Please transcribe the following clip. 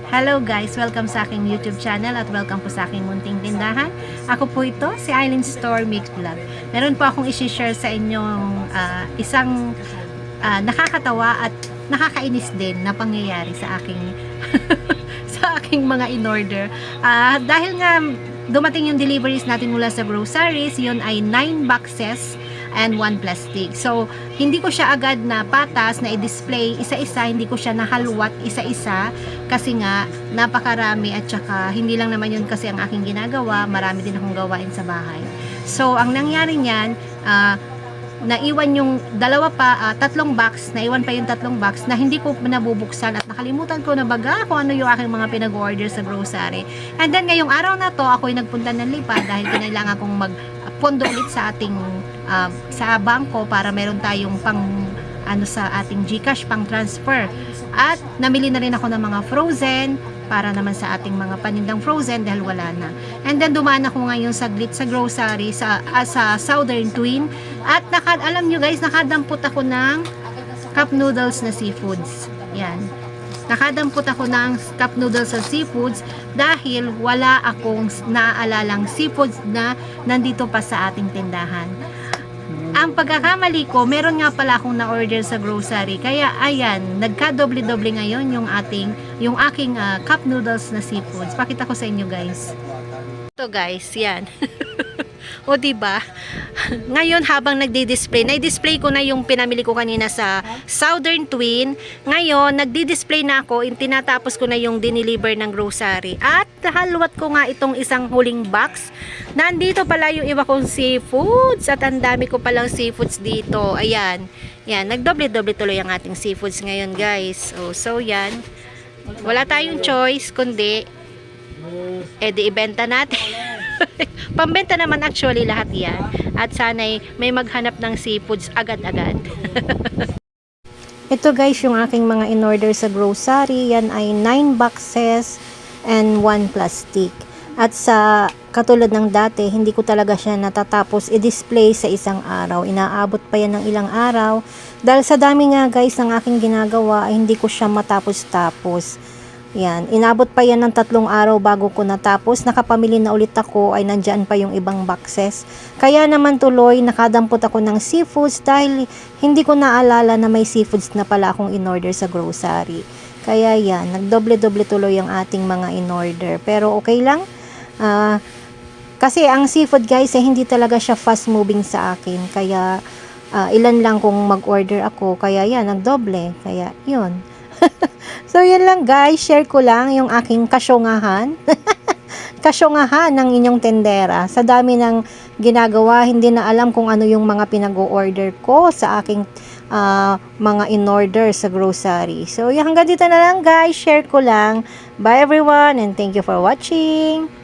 Hello guys! Welcome sa aking YouTube channel at welcome po sa aking munting tindahan. Ako po ito, si Eileen Store Mix Vlog. Meron po akong isi-share sa inyong isang nakakatawa at nakakainis din na pangyayari sa aking sa aking mga in-order. Dahil nga dumating yung deliveries natin mula sa groceries, yun ay 9 boxes and 1 plastic. So, hindi ko siya agad na patas na i-display isa-isa, hindi ko siya nahalwat isa-isa kasi nga napakarami at saka hindi lang naman yun kasi ang aking ginagawa, marami din akong gawain sa bahay. So, ang nangyari niyan, naiwan yung tatlong box, naiwan pa yung tatlong box na hindi ko nabubuksan at nakalimutan ko na baga kung ano yung aking mga pinag-order sa grocery. And then ngayong araw na to, ako'y nagpunta ng Lipa dahil kinailangan kong magpondo ulit sa ating sa bangko para meron tayong sa ating GCash pang transfer. At namili na rin ako ng mga frozen para naman sa ating mga panindang frozen dahil wala na. And then dumaan ako ngayon saglit sa grocery sa Southern Twin at alam nyo guys, nakadampot ako ng cup noodles na seafoods. Yan. Nakadampot ako ng cup noodles sa seafoods dahil wala akong naaalalang seafoods na nandito pa sa ating tindahan. Ang pagkakamali ko, meron nga pala akong na-order sa grocery. Kaya ayan, nagka-doble-doble ngayon yung aking cup noodles na seafoods. Pakita ko sa inyo guys. Ito guys, yan. O diba? Ngayon habang nagdi-display, na-display ko na yung pinamili ko kanina sa Southern Twin. Ngayon, nagdi-display na ako, tinatapos ko na yung dineliver ng grocery. At nahalwat ko nga itong isang huling box. Nandito pala yung iba kong seafoods at ang dami ko palang seafoods dito. Ayan. Yan, nagdoble-doble tuloy ang ating seafoods ngayon, guys. So yan. Wala tayong choice kundi di ibenta natin. Pambenta naman actually lahat yan. At sana'y may maghanap ng seafoods agad-agad. Ito guys, yung aking mga in-order sa grocery. Yan ay 9 boxes and 1 plastic. At sa katulad ng dati, hindi ko talaga siya natatapos i-display sa isang araw. Inaabot pa yan ng ilang araw. Dahil sa dami nga guys ng aking ginagawa, ay hindi ko siya matapos-tapos. Yan, inabot pa yan ng 3 araw bago ko natapos. Nakapamili na ulit ako, ay nandyan pa yung ibang boxes. Kaya naman tuloy, nakadampot ako ng seafoods dahil hindi ko naalala na may seafoods na pala akong in-order sa grocery. Kaya yan, nagdoble-doble tuloy ang ating mga in-order. Pero okay lang. Kasi ang seafood guys, hindi talaga siya fast moving sa akin. Kaya ilan lang kung mag-order ako. Kaya yan, nagdoble. Kaya yun. So yan lang guys, share ko lang yung aking kasyongahan. Kasyongahan ng inyong tendera. Sa dami ng ginagawa, hindi na alam kung ano yung mga pinag-o-order ko sa aking mga in-order sa grocery. So hanggang dito na lang guys, share ko lang. Bye everyone and thank you for watching.